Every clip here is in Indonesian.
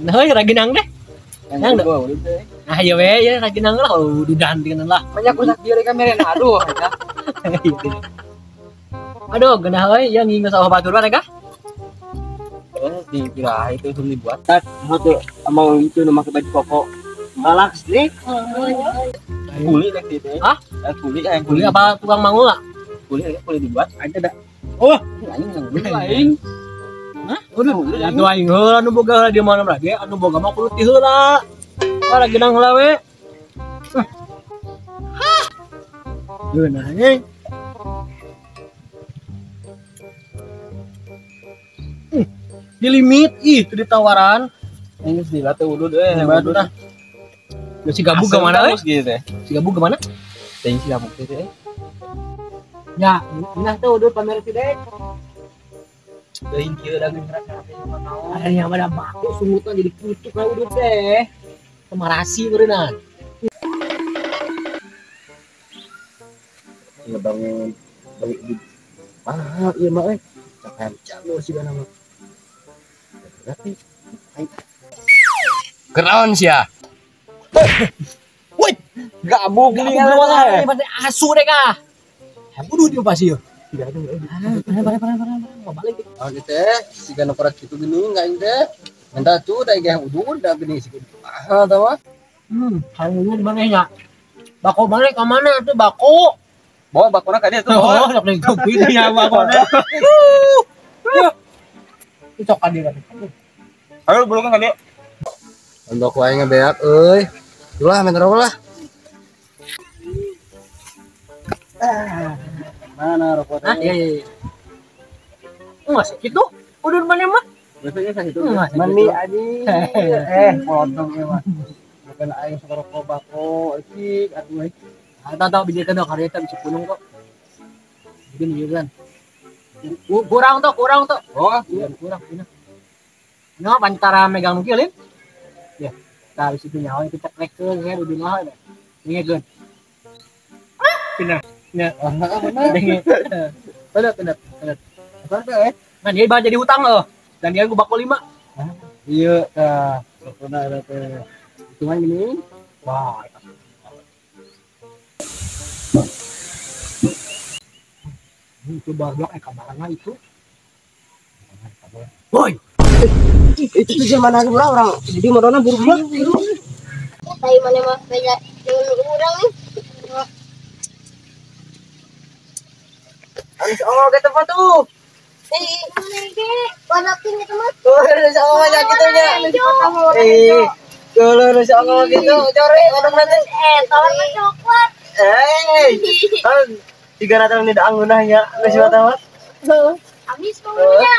Heuy raginang deh. Yang deh. Nah, ya we ya raginang lah dudan dikeun lah. Banyak usak diri kamera aduh. Aduh, genah heuy ya ngingeus sawah batur mah teh. Dikira itu dibuat. Tuh mau itu nama ke baju koko. Balak nih. Kuli lagi itu. Hah? Kuli apa tukang manggul lah? Kuli dibuat aja dah. Oh, Lain. hah? Udah, atuh aing heula anu boga di mana lagi? Anu boga mah kudu ti heula. Raginang heula we. Hah. Geunah anjing. Di limit itu ditawaran. Ini sila teh udah deh. Batu dah. Si gabung ke mana euy? Gitu teh. Si gabung ke mana? Teh si gabung teh. Ya, nah tuh udah pamer si dek. Teuing kieu da geus rasa Ada yang pada baku sungutan jadi kutuk lah udah teh. Kemarasi berenang. ngebangun balik di mahal iya mah capai jago sih nama berarti Kenaon sih ya? Woi, gabung gak mau ini asu deh kah? Bunuh dia pasti yo. tidak ada Mau balik. oh gitu si kana korak itu gini enggak ini minta tuh dari yang udun dah gini sih ah tahu Harganya di mana ya? Bako balik ke mana tuh bako? bawa bakona ka dia tuh Oh, sok ning kopi dia bako. Itu kan dia. ayo belum kan dia untuk wae ngebeak euy ulah men rokok lah mana rokok Ah, iya. Enggak sih gitu. Udah mana mah? biasanya kan itu Mandi mandi aja potong ya mah bukan aing suka rokok bako iki aduh Tahu bisa kan karya bisa punung kok. Begini juga kan. Kurang tuh. oh Iya, kurang. Nah, antara megang nukilin. Ya, dari situ nyawa itu ceklek ke ya udah mah. Ini kan. Pindah. Ya, benar. apa teh Nah, dia bakal jadi hutang loh. Dan dia gua bako 5. iya tah rokona ada teh cuma ini Wah. Itu baru kabarnya itu. Woi, itu zaman aku orang jadi modalnya buruk Tayo mana mah kaya yung urang nih. Ano sa mga gata pa to? Nage, wala pin ito mas. Oh, ano sa mga gitu nya? Kalau ano sa mga gitu, cari orang natin. Tawar na coklat. Tiga ratang ni daang gunanya, ano siya tamat? Amis ko niya.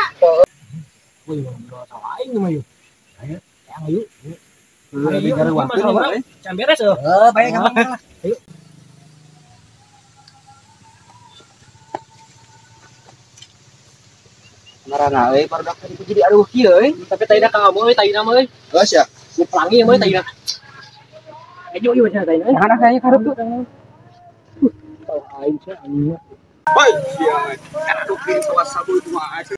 woi, belum tahu aing mah yuk. Ayo. Lebih dari waktu nih. Camberes loh. Baik gampang. Ayo. Marana euy, baru dak itu jadi aduh kieu euy. Tapi tadi dah kang euy, tadi nama euy. Geus ya. Ku pelangi euy tadi dah. Ayo macam tadi. Jangan kayaknya karep tuh. Tahu aing sih anjing. Woi, dia aduh kiri kawas sabul cuma aja.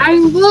Aing bu.